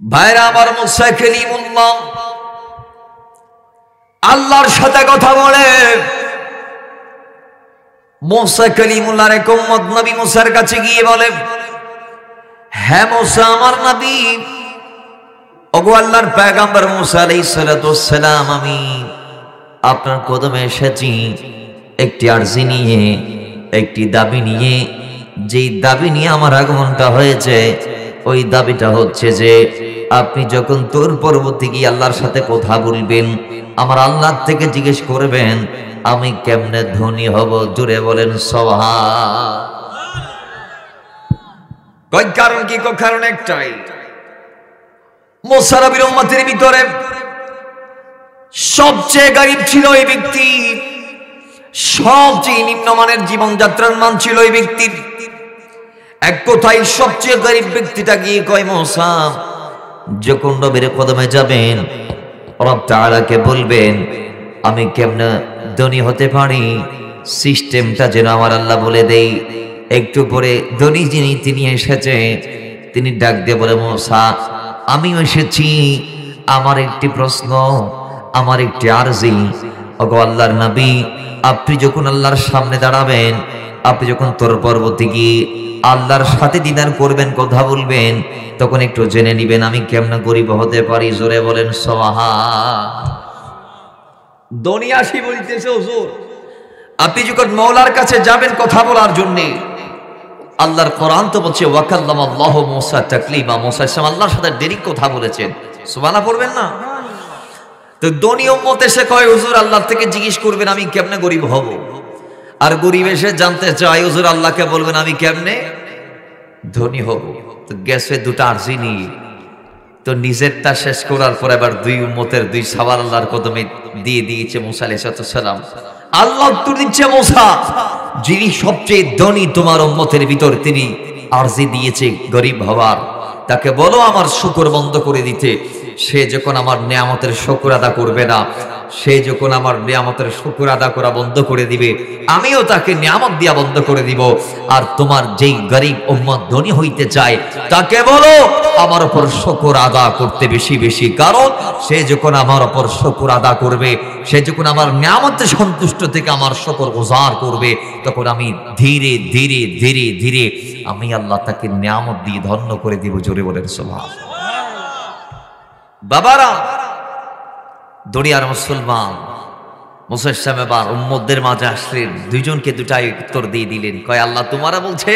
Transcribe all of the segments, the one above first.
ভাইরা আমার, মুসা কালিমুল্লাহ আল্লাহর সাথে কথা বলে। মুসা কালিমুল্লাহর এক উম্মত নবী মুসার কাছে গিয়ে বলে, হ্যাঁ মুসা আমার নবী, ওগো আল্লাহর পয়গম্বর মুসা আলাইহিস সালাতু ওয়াস সালাম, আমি আপনার কদমে এসেছি একটি আরজি নিয়ে, একটি দাবি নিয়ে। যেই দাবি নিয়ে আমার আগমনটা হয়েছে, ওই দাবিটা হচ্ছে যে আপনি যখন তোর পরবর্তী গিয়ে আল্লাহর সাথে কথা বলবেন, আমার আল্লাহ থেকে জিজ্ঞেস করবেন আমি কেমনে ধনী হব। জুড়ে বলেন সুবহান। কয় কারণ কি? কারণ একটাই, মুসা নবীর উম্মতের ভিতরে সবচেয়ে গরীব ছিল এই ব্যক্তি, সবচেয়ে নিম্নমানের জীবনযাত্রার মান ছিল এই ব্যক্তির। এক কথায় সবচেয়ে গরীব ব্যক্তিটা গিয়ে কয়, মুসা যখন নবীর কদমে যাবেন, রব তাআলাকে বলবেন আমি কেমনে ধনী হতে পারি, সিস্টেমটা যেন আমার আল্লাহ বলে দেই। একটু পরে ধনী যিনি তিনি এসেছে, তিনি ডাক দিয়ে বলে, মুসা আমি এসেছি, আমার একটি প্রশ্ন, আমার একটি আরজি। ওগো আল্লাহর নবী, আপনি যখন আল্লাহর সামনে দাঁড়াবেন, আপনি যখন তোর পরবর্তী গিয়ে আল্লাহর সাথে দিদার করবেন, কথা বলবেন, তখন একটু জেনে নিবেন আমি কেমন গরিব হতে পারি। জোরে বলেন সুবহান। দুনিয়াসি বলতেছে, হুজুর আপনি যখন মওলার কাছে যাবেন কথা বলার জন্য, আল্লাহর কোরআন তো বলছে ওয়াকাল্লামাল্লাহু মুসা তাকলিমা, মুসা আল্লাহর সাথে দেরি কথা বলেছেন। সুবহানাল্লাহ পড়বেন না? তো দুনিয়া উম্মত এসে কয়, হুজুর আল্লাহ থেকে জিজ্ঞেস করবেন আমি কেমনে গরিব হব। আর গরিব এসে জানতে চাই, হুজুর আল্লাহকে বলবেন আমি কেমনে ধনী হব। তো গেছে দুটো আরজি নিয়ে, তো নিজেরটা শেষ করার পর এবার দুই উম্মতের দুই সওয়াল আল্লাহর কদমে দিয়ে দিয়েছে মুসা আলাইহিস সালাম। আল্লাহ উত্তর দিচ্ছে, মুসা যিনি সবচেয়ে ধনী তোমার উম্মতের ভিতর, তিনি আরজি দিয়েছে গরিব হওয়ার, তাকে বলো আমার শুকর বন্ধ করে দিতে। সে যখন আমার নিয়ামতের শুকর আদা করবে না, সে যখন আমার নিয়ামতের শুকর আদা করা বন্ধ করে দিবে, আমিও তাকে নিয়ামত দিয়া বন্ধ করে দিব। আর তোমার যেই গরিব উম্মত ধনী হইতে চায়, তাকে বলো আমার উপর শুকর আদা করতে বেশি বেশি, কারণ সে যখন আমার উপর শুকর আদা করবে, সে যখন আমার নিয়ামতে সন্তুষ্ট থেকে আমার শুকর গুজার করবে, তখন আমি ধীরে ধীরে ধীরে ধীরে আমি আল্লাহ তাকে নিয়ামত দিয়ে ধন্য করে দিব। জোরে বলেন সুবহান। বাবারা, দুনিয়ার মুসলমান, মুসা ইসলাম এবার উম্মতদের মাঝে আসলেন, দুইজনকে দুটাই উত্তর দিয়ে দিলেন। কয় আল্লাহ তোমারা বলছে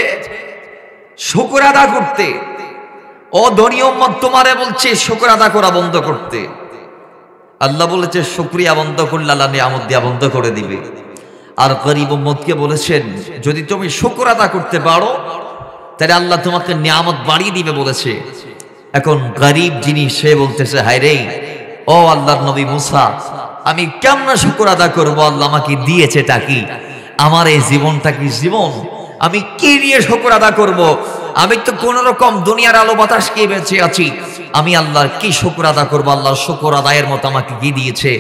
শুকর আদা করতে, ও ধনী উম্মত তোমারে বলছে শুকর আদা করা বন্ধ করতে। আল্লাহ বলেছে শুকরিয়া বন্ধ করলে আল্লাহ নিয়ামত দিয়া বন্ধ করে দিবে। আর গরিব উম্মতকে বলেছেন যদি তুমি শুকর আদা করতে পারো, তাহলে আল্লাহ তোমাকে নিয়ামত বাড়িয়ে দিবে বলেছে। এখন গরিব যিনি, সে বলতেছে হায় রে, ও আল্লাহর নবী মুসা, আমি কেমনে শুকর আদা করবো? আল্লাহ আমাকে দিয়েছেটা কি? আমার এই জীবনটা কি জীবন? আমি কি নিয়ে শুকর আদা করব? আমি তো কোন রকম দুনিয়ার আলো বাতাস কে বেঁচে আছি, আমি আল্লাহর কি শুকর আদা করবো? আল্লাহর শুকর আদায়ের মতো আমাকে কি দিয়েছে?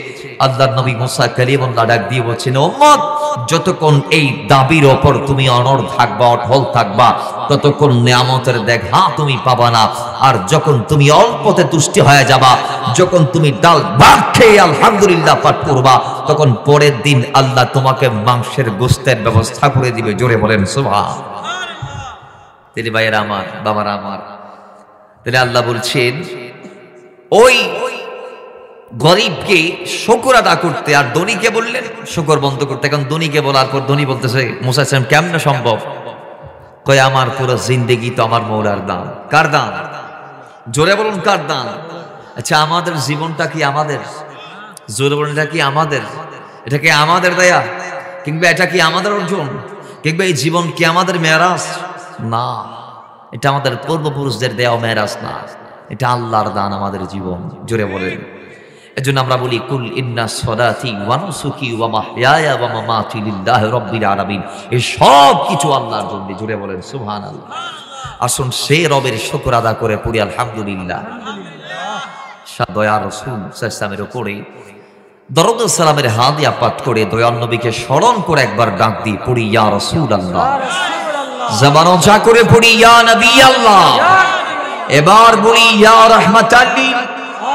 আল্লাহর নবী মুসা কালিমুল্লাহ ডাক দিয়ে বলছেন, উম্মত যতক্ষণ এই দাবির ওপর তুমি অনড় থাকবা, অটল থাকবা, ততক্ষণ নিয়ামতের দেখা তুমি পাবা না। আর যখন তুমি অল্পতে তুষ্টি হয়ে যাবা, যখন তুমি ডাল ভাত খেয়ে আলহামদুলিল্লাহ পাঠ করবা, তখন পরের দিন আল্লাহ তোমাকে মাংসের গোশতের ব্যবস্থা করে দিবে। জোরে বলেন সুবহান। তিনি ভাইয়েরা আমার, বাবারা আমার, তাহলে আল্লাহ বলছেন ওই গরিবকে শুকর আদা করতে, আর ধনীকে বললেন শুকর বন্ধ করতে। এখন ধনীকে বলার পর ধনী বলতেছে মুসা ইসলাম কেমনে সম্ভব? কয় আমার পুরো জিন্দেগি তো আমার মওলার দান। কার দান? জোরে বলুন কার দান? আচ্ছা আমাদের জীবনটা কি আমাদের? জোরে বলুন এটা কি আমাদের? এটা কি আমাদের দয়া, কিংবা এটা কি আমাদের অর্জন, কিংবা এই জীবন কি আমাদের মেরাজ? না, এটা আমাদের পূর্বপুরুষদের দেওয়া মেরাজ না, এটা আল্লাহর দান আমাদের জীবন। জোরে বলেন। এজন্য আমরা বলি কুল ইন্না সলাতি ওয়া নুসুকি ওয়া মাহইয়ায়া ওয়া মামাতি লিল্লাহি রাব্বিল আলামিন, এই সব কিছু আল্লাহর জন্য। জোরে বলেন সুবহানাল্লাহ। আসুন সে রবের শুকর আদা করে পড়ি আলহামদুলিল্লাহ। দয়ার রাসূল সাল্লাল্লাহু আলাইহি ওয়াসাল্লামের উপরে দরুদ ও সালামের হাদিয়া পাঠ করে দয়ার নবীকে স্মরণ করে একবার ডাক দিয়ে পড়ি ইয়া রাসূলুল্লাহ। জবান উঁচা করে পড়ি ইয়া নবী আল্লাহ। এবার বলি ইয়া রাহমাতাল লিল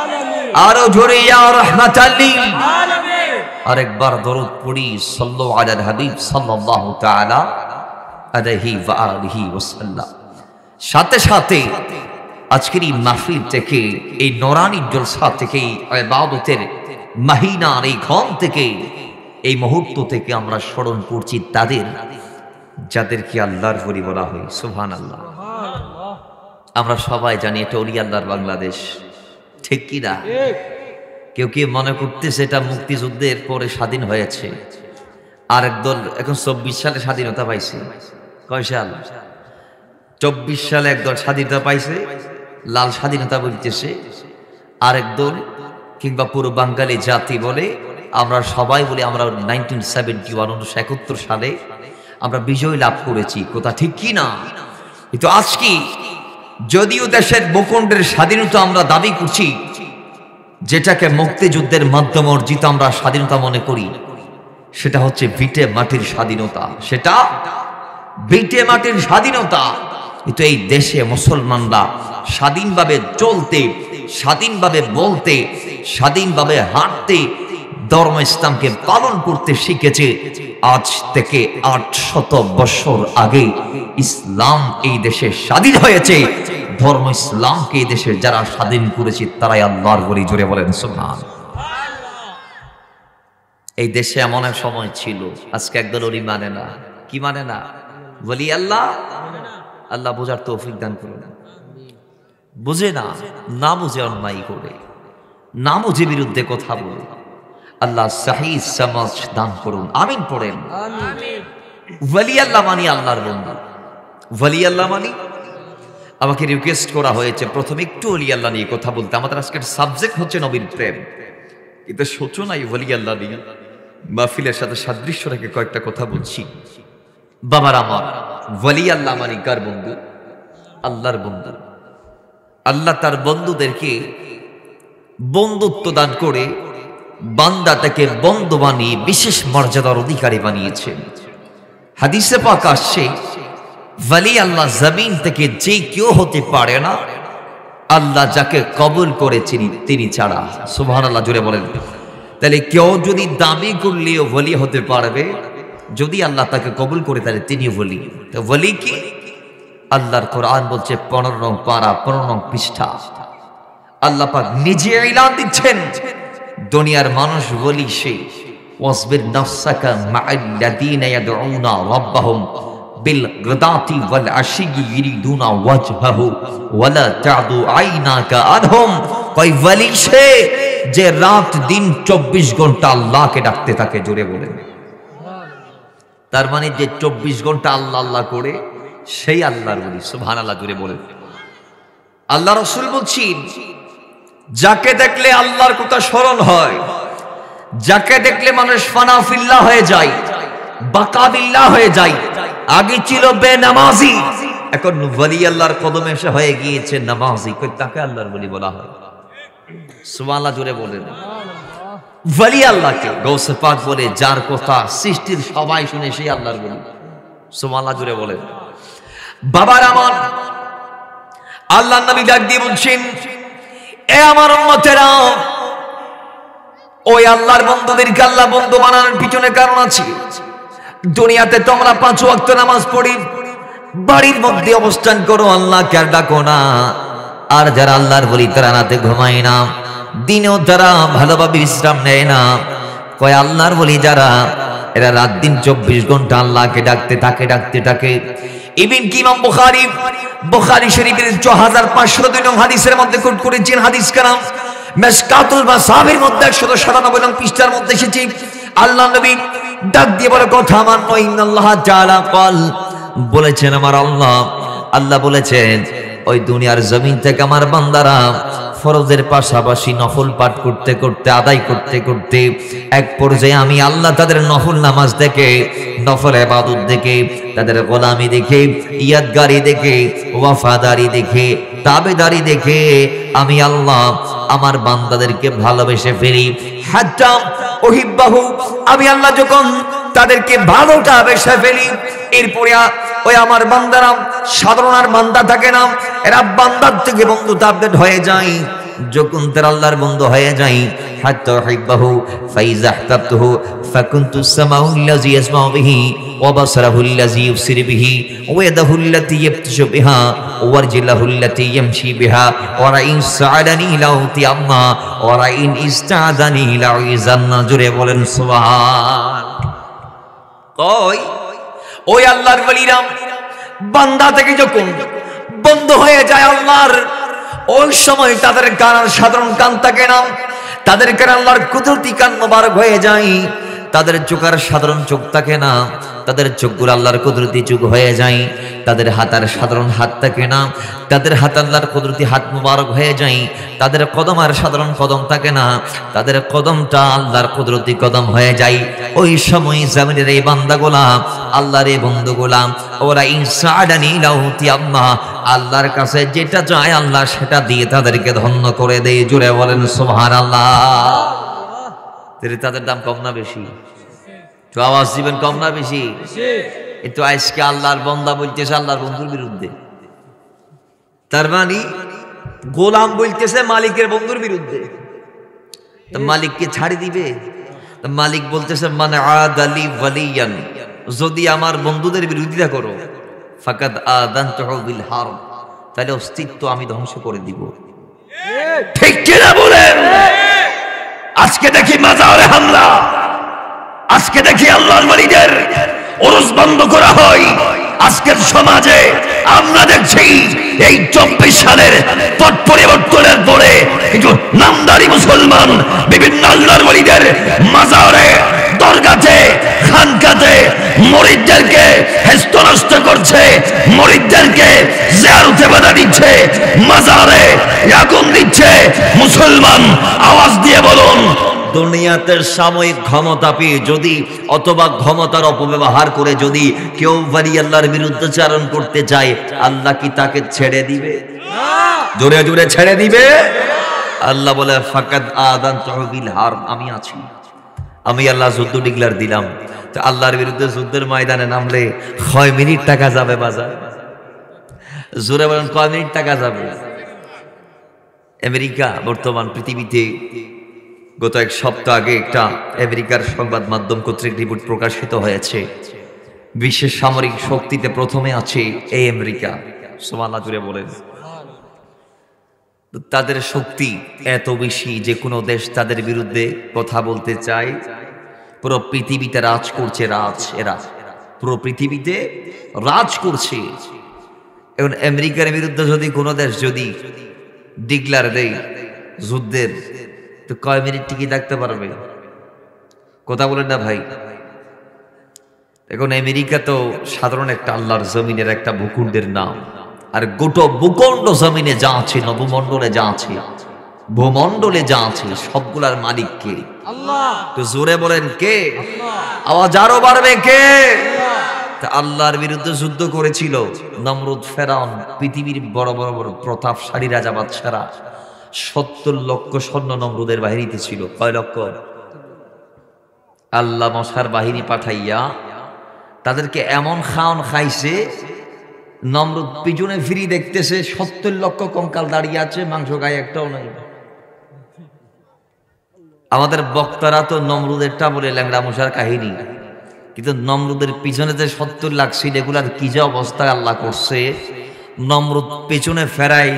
আলামিন, আরো জোরে ইয়া রাহমাতাল লিল আলামিন। আরেকবার দরুদ পড়ি সাল্লাল্লাহু আলাল হাবিব সাল্লাল্লাহু তাআলা আলাইহি ওয়া আলিহি ওয়াসাল্লাম। সাথে সাথে আজকের এই মাহফিল থেকে, এই নূরানী জলসা থেকে, এই ইবাদতের মহিনার এই ক্ষণ থেকে, এই মুহূর্ত থেকে আমরা স্মরণ করছি তাদের যাদেরকে আল্লাহর ওলি বলা হয়। সুবহানাল্লাহ। আমরা সবাই জানি এটা ওলি আল্লাহর বাংলাদেশ, ঠিক কি না? কেউ কেউ মনে করতেছে এটা মুক্তিযুদ্ধের পরে স্বাধীন হয়েছে, আর একদল এখন 24 সালে স্বাধীনতা পাইছে। কয় সাল? 24 সালে একদল স্বাধীনতা পাইছে, লাল স্বাধীনতা বলতেছে। আর একদল কিংবা পুরো বাঙালি জাতি বলে, আমরা সবাই বলি আমরা 1971 সালে আমরা বিজয় লাভ করেছি। কথা ঠিক কি না? কিন্তু আজকে যদিও দেশের ভূখণ্ডের স্বাধীনতা আমরা দাবি করছি, যেটাকে মুক্তিযুদ্ধের মাধ্যমে অর্জিত আমরা স্বাধীনতা মনে করি, সেটা হচ্ছে ভিটে মাটির স্বাধীনতা। সেটা ভিটে মাটির স্বাধীনতা। কিন্তু এই দেশে মুসলমানরা স্বাধীনভাবে চলতে, স্বাধীনভাবে বলতে, স্বাধীনভাবে হাঁটতে, ধর্ম ইসলামকে পালন করতে শিখেছে। আজ থেকে 800 বছর আগে ইসলাম এই দেশে স্বাধীন হয়েছে। ধর্ম ইসলামকে এই দেশে যারা স্বাধীন করেছে তারাই আল্লাহর ওলি। জোরে বলেন সুবহানাল্লাহ। এই দেশে এমন এক সময় ছিল, আজকে একদল ওলি মানে না। কি মানে না? বলি আল্লাহ, আল্লাহ বোঝার তৌফিক দান করুন। বুঝে না, না বুঝে অন্যায় করে, না বুঝে বিরুদ্ধে কথা বলে। আল্লাহ সহি সমাজ দান করুন, আমিন পড়েন। ওলি আল্লাহ মানি আল্লাহর বন্ধু। ওলি আল্লাহ মানি। আমাকে রিকোয়েস্ট করা হয়েছে প্রথমে একটু ওলি আল্লাহ নিয়ে কথা বলতে। আমাদের আজকের সাবজেক্ট হচ্ছে নবীর প্রেম, কিন্তু সূচনাই ওলি আল্লাহ নিয়ে মাহফিলের সাথে সাদৃশ্য রেখে কয়েকটা কথা বলছি। বাবার আমার, ওলি আল্লাহ মানি কার বন্ধু? আল্লাহর বন্ধু। আল্লাহ তার বন্ধুদেরকে বন্ধুত্ব দান করে বান্দাটাকে বন্ধু বানিয়ে বিশেষ মর্যাদার অধিকারী বানিয়েছেন। হাদিসে পাক আসছে, ওলি আল্লাহ জমিন থেকে যে কেউ হতে পারে না আল্লাহ যাকে কবুল করেছেন তিনি ছাড়া। সুবহানাল্লাহ, জোরে বলেন। তাহলে কেউ যদি দাবি করলেও ওলি হতে পারবে, যদি আল্লাহ তাকে কবুল করে তাহলে তিনি ওলি। তো ওলি কি? আল্লাহর কোরআন বলছে 15 নং পারা 15 নং পৃষ্ঠা, আল্লাহ পাক নিজে এলান দিচ্ছেন দুনিয়ার মানুষ ওলি সে। ওয়াসবির নাফসাকা মা'আল্লাযীনা ইয়াদউনা রাব্বাহুম বিল গাদাতি ওয়াল আশিয়্যি ইরিদুনা ওয়াজহাহু ওয়ালা তা'দু আইনাকা আনহুম। কই ওলি সে যে রাত দিন 24 ঘন্টা আল্লাহকে ডাকতে থাকে। জোরে বলেন। তার মানে যে 24 ঘন্টা আল্লাহ আল্লাহ করে সেই আল্লাহর ওলি। সুবহানাল্লাহ, জোরে বলেন। আল্লাহ রাসূল বলছেন, যাকে দেখলে আল্লাহর কথা স্মরণ হয়, যাকে দেখলে মানুষ ফানা ফিল্লাহ হয়ে যায়, বাকা বিল্লাহ হয়ে যায়। আগে ছিল বেনামাজি, এখন ওলি আল্লাহর কদমে এসে হয়ে গিয়েছে নামাজি। কই তাকে আল্লাহর ওলি বলা হয়। সুবহানাল্লাহ, জোরে বলেন। ওলি আল্লাহকে গৌসে পাক বলে, যার কথা সৃষ্টির সবাই শুনে সেই আল্লাহর ওলি। সুবহানাল্লাহ, জোরে বলেন। বাবার আমার, আল্লাহর নবী ডাক দিয়ে বলছেন, এ আমার উম্মতেরা, ওই আল্লাহর বন্ধুদেরকে আল্লাহ বন্ধু বানানোর পিছনে কারণ আছে। দুনিয়াতে তোমরা 5 ওয়াক্ত নামাজ পড়ি, বাড়ির মধ্যে অবস্থান করো, আল্লাহকে আর ডাকো না। আর যারা আল্লাহর ওলি তারা রাতে ঘুমায় না, দিনেও তারা ভালোভাবে বিশ্রাম নেয় না। কয় আল্লাহর ওলি যারা, এরা রাত দিন 24 ঘন্টা আল্লাহকে ডাকতে থাকে, ডাকতে থাকে। ইবনে ইমাম বুখারী শরীফের 4502 নং হাদিসের মধ্যে কোট করেছেন। হাদিস কালাম মিশকাতুল মাসাবির মধ্যে 197 নং পৃষ্ঠার মধ্যে এসেছে। আল্লাহ নবী ডাক দিয়ে বলে, কথা মানো, ইন্নাল্লাহ তাআলা ক্বাল, বলেছেন আমার আল্লাহ বলেছেন, ওই দুনিয়ার জমিন থেকে আমার বান্দারা ফরজের পাশাপাশি নফল পাঠ করতে করতে, আদায় করতে করতে এক পর্যায়ে আমি আল্লাহ তাদের নফল নামাজ দেখে, নফল ইবাদত দেখে, তাদের গোলামি দেখে, ইয়াদগারি দেখে, ওয়াফাদারি দেখে, তাবেদারি দেখে আমি আল্লাহ আমার বান্দাদেরকে ভালোবেসে ফেলি। হাত্তা উহিব্বাহু, আমি আল্লাহ যখন তাদেরকে ভালোটা বেসে ফেলি, এরপরে ওই আমার বান্দারা সাধারণ আর বান্দা থাকে না, এরা বান্দার থেকে বন্ধুত্ব আপডেট হয়ে যায় যখন তারা আল্লাহর বন্ধু হয়ে যায়। হাত্তা উহিব্বাহু ফাইযা আহবাবতুহু ফাকুনতু সামাউল্লাযী ইয়াসমাউ বিহি ওয়া বাসারাহুল্লাযী ইউবসিরু বিহি ওয়া ইয়াদাহুল্লাতী ইয়াবতিশু বিহা ওয়া রিজলাহুল্লাতী ইয়ামশি বিহা ওয়া রাইন সাআলানী লাউতি আম্মা ওয়া রাইন ইস্তাআযানী লাউইযান্না। জোরে বলেন সুবহান। কই ওই আল্লাহর ওলিরা বান্দা থেকে যখন বন্ধ হয়ে যায় আল্লাহর, ওই সময় তাদের কান সাধারণ কান থাকে না, তাদের কান আল্লাহর কুদরতি কান মোবারক হয়ে যায়। তাদের চোখের সাধারণ চোখ থাকে না, তাদের চোখগুলো আল্লাহর কুদরতি চোখ হয়ে যায়। তাদের হাতের সাধারণ হাত থাকে না, তাদের হাত আল্লাহর কুদরতি হাত মোবারক হয়ে যায়। তাদের কদম আর সাধারণ কদম থাকে না, তাদের কদমটা আল্লাহর কুদরতি কদম হয়ে যায়। ওই সময় জামিনের এই বান্দাগুলা আল্লাহর এই বন্ধুগুলা ওরা ইনসাআদানী লাউতি আম্মা, আল্লাহর কাছে যেটা চায় আল্লাহ সেটা দিয়ে তাদেরকে ধন্য করে দেয়। জুড়ে বলেন সুবহানাল্লাহ। তাদের দাম কম না বেশি? তো আওয়াজ দিবেন, কম না বেশি? কিন্তু আজকে আল্লাহর বান্দা বলতেছে আল্লাহর বন্ধুর বিরুদ্ধে, তার মানে গোলাম বলতেছে মালিকের বন্ধুর বিরুদ্ধে। তো মালিককে ছাড়ি দিবে? তো মালিক বলতেছে মান আদালি ওয়ালিয়ান, যদি আমার বন্ধুদের বিরোধিতা করো ফাকাদ আযানতুহু বিল হারব, তাহলে অস্তিত্ব আমি ধ্বংস করে দিব। ঠিক কিনা বলেন? আজকে দেখি মাজারে হামলা, আজকে দেখি আল্লাহর ওলিদের ওরস বন্ধ করা হয়। আজকের সমাজে আমরা দেখছি এই 24 সালের পট পরিবর্তনের পরে কিছু নামদারি মুসলমান বিভিন্ন আল্লাহর ওলিদের মাজারে, দরগাতে, খানকাতে মুরিদদেরকে হেস্তনস্ত করছে, মুরিদদেরকে জিয়ারতে বাধা দিচ্ছে, মাজারে আগুন দিচ্ছে। মুসলমান আওয়াজ দিয়ে বলুন, দুনিয়াতে সাময়িক ক্ষমতা পেয়ে যদি অথবা ক্ষমতার অপব্যবহার করে যদি কেউ ওলি আল্লাহর বিরুদ্ধাচরণ করতে চায়, আল্লাহ কি তাকে ছেড়ে দিবে? জোরে জোরে ছেড়ে দিবে? আল্লাহ বলে ফাকাদ আযানতুহু বিল হারব, আমি আছি, আমি আল্লাহ যুদ্ধ ডিক্লেয়ার দিলাম। তো আল্লাহর বিরুদ্ধে যুদ্ধের ময়দানে নামলে কয় মিনিট টাকা যাবে বাজার? জোরে বলেন, কয় মিনিট টাকা যাবে? আমেরিকা বর্তমান পৃথিবীতে গত এক সপ্তাহ আগে একটা আমেরিকার সংবাদ মাধ্যম কর্তৃক রিপোর্ট প্রকাশিত হয়েছে, বিশ্বের সামরিক শক্তিতে প্রথমে আছে এই আমেরিকা। সুবহানাল্লাহ জুড়ে বলেন। তাদের শক্তি এত বেশি যে কোনো দেশ তাদের বিরুদ্ধে কথা বলতে চায়, পুরো পৃথিবীতে রাজ করছে। এরা পুরো পৃথিবীতে রাজ করছে। এখন আমেরিকার বিরুদ্ধে যদি কোনো দেশ যদি ডিক্লেয়ার দেয় যুদ্ধের, তো কয় মিনিট টিকে থাকতে পারবে? কথা বলেন না ভাই? এখন আমেরিকা তো সাধারণ একটা আল্লাহর জমিনের একটা ভূখণ্ডের নাম, আর গোটা ভূখণ্ড জমিনে যা আছে, নবমণ্ডলে যা আছে, ভূমণ্ডলে যা আছে, সবগুলার মালিক কে? আল্লাহ। তো জোরে বলেন কে? আওয়াজ আরো বাড়বে কে? আল্লাহর বিরুদ্ধে যুদ্ধ করেছিল নমরুদ, ফেরাউন, পৃথিবীর বড় বড় বড় প্রতাপশালী রাজা বাদশারা। 70 লক্ষ সৈন্য নমরুদের বাহিনীতে ছিল। কয় লক্ষ? আল্লাহ মশার বাহিনী পাঠাইয়া তাদেরকে এমন খাওন খাইছে, নমরুদ পিছনে ফিরি দেখতেছে 70 লক্ষ কঙ্কাল দাঁড়িয়ে আছে, মাংস গায়ে একটাও নাই। আমাদের বক্তারা তো নমরুদেরটা বলে ল্যাংড়া মশার কাহিনী, কিন্তু নমরুদের পিছনে যে 70 লাখ ছিল, এগুলার কি যে অবস্থা আল্লাহ করছে। নমরুদ পেছনে ফেরাই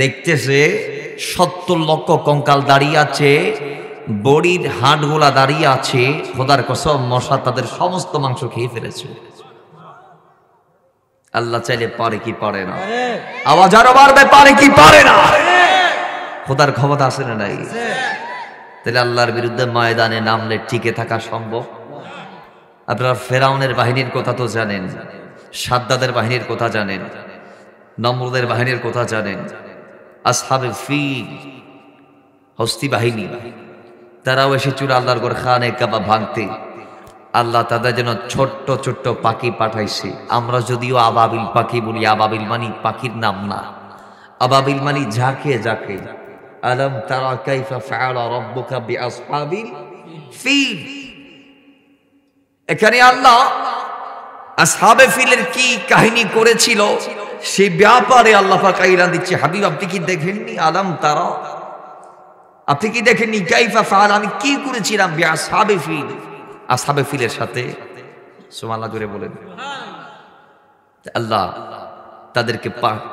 দেখতেছে 70 লক্ষ কঙ্কাল দাঁড়িয়ে আছে, বডির হাড়গুলা দাঁড়িয়ে আছে। খোদার কসম, মশা তাদের সমস্ত মাংস খেয়ে ফেলেছে। আল্লাহ চাইলে পারে কি পারে না? আওয়াজ আরো বাড়বে, পারে কি পারে না? খোদার ক্ষমতা আছে না নাই? তাহলে আল্লাহর বিরুদ্ধে ময়দানে নামলে টিকে থাকা সম্ভব? আপনারা ফেরাউনের বাহিনীর কথা তো জানেন, সাদ্দাদের বাহিনীর কথা জানেন, নমরুদের বাহিনীর কথা জানেন, আসহাবে ফিল হস্তি বাহিনী, তারাও এসেছিল আল্লাহর ঘর খানে কাবা ভাঙতে। আল্লাহ তাদের জন্য ছোট্ট ছোট্ট পাখি পাঠাইছে। আমরা যদিও আবাবিল পাখি বলি, আবাবিল মানি পাখির নাম না, আবাবিল মানি ঝাঁকে ঝাঁকে। আলম তারা কাইফা ফাআলা রাব্বুকা বিআসহাবিল ফিল। এখানে আল্লাহ আসহাবে ফিলের কি কাহিনী করেছিল সেই ব্যাপারে আল্লাহ পাক আইলান দিচ্ছে, হাবিব আপনি কি দেখেননি? আলাম তারা, আপনি কি দেখেননি? কাইফা ফাআল, আমি কি করেছিলাম বিআসহাবে ফিল, আসহাবে ফিলের সাথে। সুবহানাল্লাহ জোরে বলেন। আল্লাহ তাদেরকে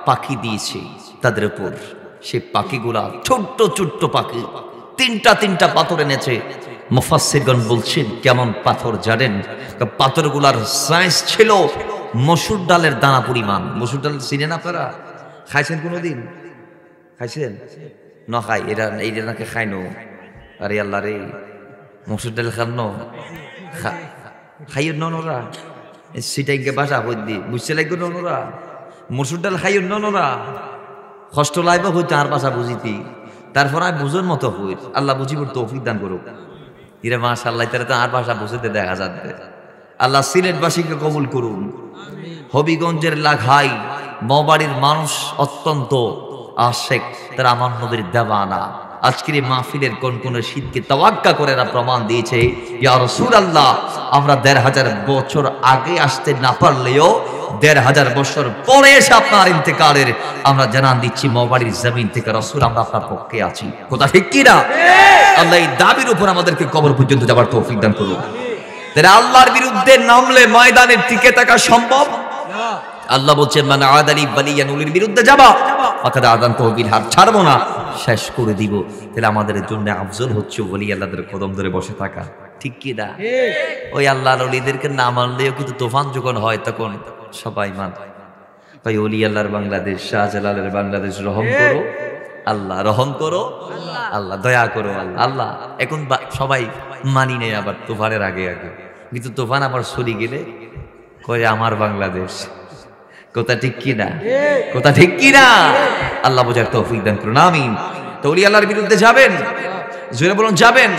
পাখি দিয়েছে তাদের উপর, সেই পাখিগুলা ছোট্ট ছোট্ট পাখি, তিনটা তিনটা পাথর এনেছে। মুফাসসিরগণ বলছেন কেমন পাথর জানেন? পাথরগুলার সাইজ ছিল মসুর ডালের দানা পরিমাণ। মসুর ডাল চিনেন আপনারা? খাইছেন কোনোদিন? খাইছেন? না খাই, এরা এইটা নাকি খাইনো। আরে আল্লাহ রে, মসুর ডাল খান খাইয়ের ননরা সিটাইকে বাসা হই দি বুঝতে লাগবে ননরা, মসুর ডাল খাইয়ের ননরা কষ্ট লাগবে হইতে আর বাসা বুঝিতি, তারপর আমি বুঝোর মতো হই। আল্লাহ বুঝিবর তৌফিক দান করুক। ইরে মাশাআল্লাহ, তারা তো আর ভাষা বুঝতে দেখা যাচ্ছে। আল্লাহ সিলেটবাসীকে কবুল করুন। হবিগঞ্জের লাঘাই মৌবাড়ির মানুষ অত্যন্ত আশেক, তারা আমার নবীর দেওয়ানা। আজকের এই মাহফিলের কোন কোন শীতকে তাওয়াক্কা করে না প্রমাণ দিয়েছে, ইয়া রাসূলুল্লাহ আমরা ১৫০০ বছর আগে আসতে না পারলেও ১৫০০ বছর পরে এসে আপনার ইন্তেকালের আমরা জানান দিচ্ছি মৌবাড়ির জমিন থেকে, রাসূল আমরা আপনার পক্ষে আছি। কথা ঠিক কি না? আল্লাহ এই দাবির উপর আমাদেরকে কবর পর্যন্ত যাবার তৌফিক দান করুন। তারা আল্লাহর বিরুদ্ধে নামলে ময়দানে টিকে থাকা সম্ভব? আল্লাহ বলছেন মান আদালি বালিয়ান, ওলির বিরুদ্ধে যাবা ফাকাদ আযানতুহু বিল হার, ছাড়বো না, শেষ করে দিব। তাহলে আমাদের জন্য আফজল হচ্ছে ওলি আল্লাহদের কদম ধরে বসে থাকা। ঠিক কি না? ওই আল্লাহর ওলিদেরকে না মানলেও কিন্তু তুফান যখন হয় তখন সবাই মান। তাই ওলি আল্লাহর বাংলাদেশ, শাহজালালের বাংলাদেশ রহম করো আল্লাহ, রহম করো আল্লাহ, দয়া করো আল্লাহ। আল্লাহ এখন সবাই মানি নেই আবার তুফানের আগে আগে, কিন্তু তুফান আবার সরি গেলে কয় আমার বাংলাদেশ। কথা ঠিক কি না? কথা ঠিক কি না? আল্লাহ বোঝার তৌফিক দান করুন, আমিন। তো ওলি আল্লাহর বিরুদ্ধে যাবেন? জোরে বলুন যাবেন।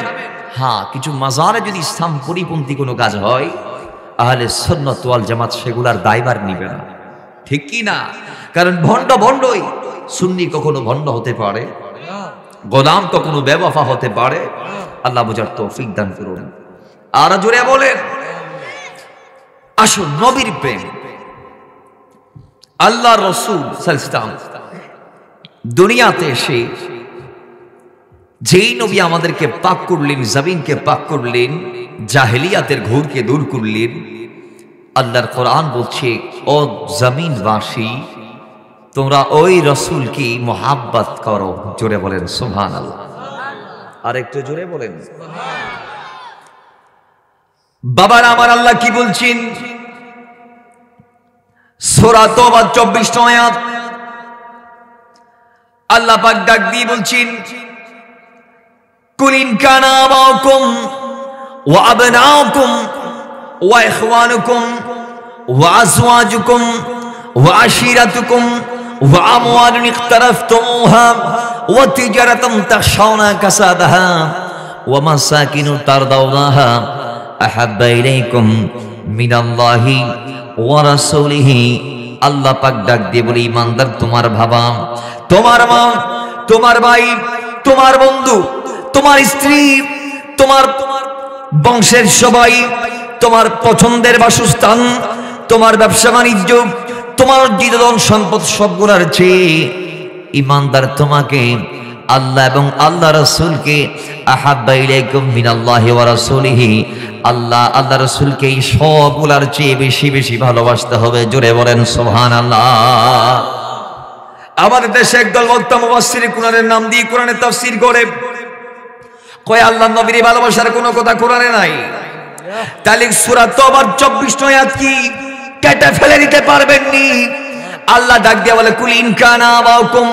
হ্যাঁ, কিছু মাজারে যদি ইসলাম পরিপন্থী কোনো কাজ হয় আহলে সুন্নাত ওয়াল জামাত সেগুলার দায়ভার নিবে না। ঠিক কি না? কারণ ভণ্ড ভণ্ডই, সুন্নি কখনো ভণ্ড হতে পারে, গোলাম কখনো বেওয়াফা হতে পারে। আল্লাহ বোঝার তৌফিক দান করুন। আর জোরে বলেন আসুন নবীর প্রেম। আল্লাহ রাসূল সাল্লাল্লাহু আলাইহি ওয়াসাল্লাম দুনিয়াতে এসে যেই নবী আমাদেরকে পাক করলেন, জমিনকে পাক করলেন, জাহেলিয়াতের ঘোরকে দূর করলেন। আল্লাহর কোরআন বলছে ও জমিনবাসী তোমরা ওই রাসূলকে মুহাব্বত করো। জোরে বলেন সুবহানাল্লাহ। আর একটু জোরে বলেন বাবার আমার। আল্লাহ কি বলছেন? সূরা তাওবা 24 নং আয়াত। আল্লাহ পাক ডাক দিয়ে বলছেন কুল ইন কানা আবাউকুম ওয়া আবনাউকুম ওয়া ইখওয়ানুকুম ওয়া আজওয়াজুকুম ওয়া আশিরাতুকুম ওয়া আমওয়ালুন ইকতারাফতুমুহা ওয়া তিজারাতুন তাখশাউনা কাসাদাহা ওয়া মাসাকিনু তারদাউনাহা আহাব্বা ইলাইকুম মিনাল্লাহি ওয়া রাসূলিহি। আল্লাহ পাক ডাক দিয়ে বলে ঈমানদার তোমার বাবা, তোমার মা, তোমার ভাই, তোমার বন্ধু, তোমার স্ত্রী, তোমার বংশের সবাই, তোমার পছন্দের বাসস্থান, তোমার ব্যবসা বাণিজ্য, তোমার অর্জিত ধন সম্পদ সবগুলোর চেয়ে ঈমানদার তোমাকে আল্লাহ এবং আল্লাহ রাসূলকে আহাব্বা ইলাইকুম মিনাল্লাহি ওয়া রাসূলিহি, আল্লাহ আল্লাহ রাসূলকে এই সবগুলোর চেয়ে বেশি বেশি ভালোবাসতে হবে। জোরে বলেন সুবহানাল্লাহ। আমাদের দেশে একদল বক্তা মুফাসসির কোরআনের নাম দিয়ে কোরআনের তাফসীর করে কয় আল্লাহর নবীর ভালোবাসার কোনো কথা কোরআনে নাই। তাহলে সূরা তাওবার 24 নং আয়াত কি কেটে ফেলে দিতে পারবেন নি? আল্লাহ ডাক দিয়ে বলে কুল ইন কানা আবাউকুম,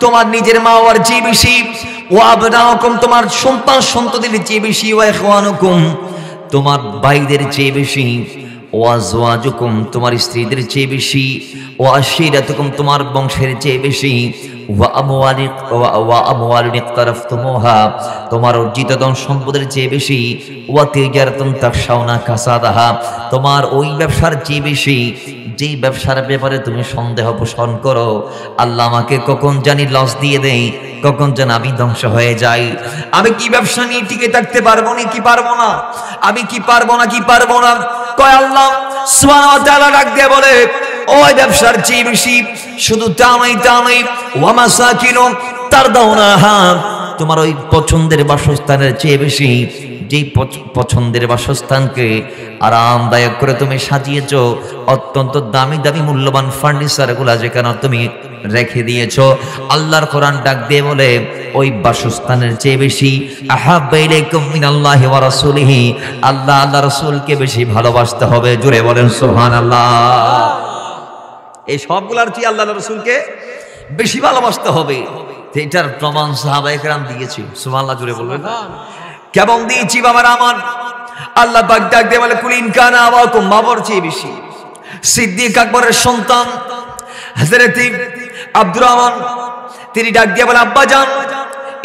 তোমার নিজের মা বাবার চেয়ে বেশি, ওয়া আবনাউকুম তোমার সন্তান সন্ততির চেয়ে বেশি, ওয়া ইখওয়ানুকুম তোমার ভাইদের চেয়ে বেশি, ওয়া আজওয়াজুকুম তোমার স্ত্রীদের চেয়ে বেশি, ওয়া আশিরাতুকুম তোমার বংশের চেয়ে বেশি, ওয়া আমওয়ালুন ইকতারাফতুমুহা তোমার অর্জিত ধন সম্পদের চেয়ে বেশি, ওয়া তিজারাতুন তাখশাউনা কাসাদাহা তোমার ওই ব্যবসার চেয়ে বেশি যেই ব্যবসার ব্যাপারে তুমি সন্দেহ পোষণ করো আল্লাহ আমাকে কখন জানি লস দিয়ে দেই, কখন যেন আমি ধ্বংস হয়ে যাই। আমি কি ব্যবসা নিয়ে টিকে থাকতে পারবো না কি পারবো না? আমি কি পারবো না কি পারবো না? কয় আল্লাহ সুবহানাহু ওয়া তাআলা ডাক দিয়ে বলে ওই ব্যবসার চেয়ে বেশি শুধু তা নয় ওয়া মাসাকিনু তারদাউনাহা, তোমার ওই পছন্দের বাসস্থানের চেয়ে বেশি যেই পছন্দের বাসস্থানকে আরামদায়ক করে তুমি সাজিয়েছো, অত্যন্ত দামি দামি মূল্যবান ফার্নিচার গুলা যেখানে তুমি রেখে দিয়েছো, আল্লাহর কোরআন ডাক দিয়ে বলে ওই বাসস্থানের চেয়ে বেশি আহাব্বা ইলাইকুম মিনাল্লাহি ওয়া রাসূলিহি, আল্লাহ আল্লাহ রাসূলকে বেশি ভালোবাসতে হবে। জোরে বলেন সুবহানাল্লাহ। এই সবগুলার চেয়ে আল্লাহ রাসূলকে বেশি ভালোবাসতে হবে। এটার প্রমাণ সাহাবায়ে কেরাম দিয়েছে। সুবহানাল্লাহ জোরে বলবেন। কেমন দিয়েছি বাবার আমার? আল্লাহ পাক ডাক দিয়ে বলে কুল ইন কানা আবাকুম, বাবার চেয়ে বেশি। সিদ্দিক আকবরের সন্তান হযরত আব্দুর রহমান তিনি ডাক দিয়ে বলে আব্বাজান,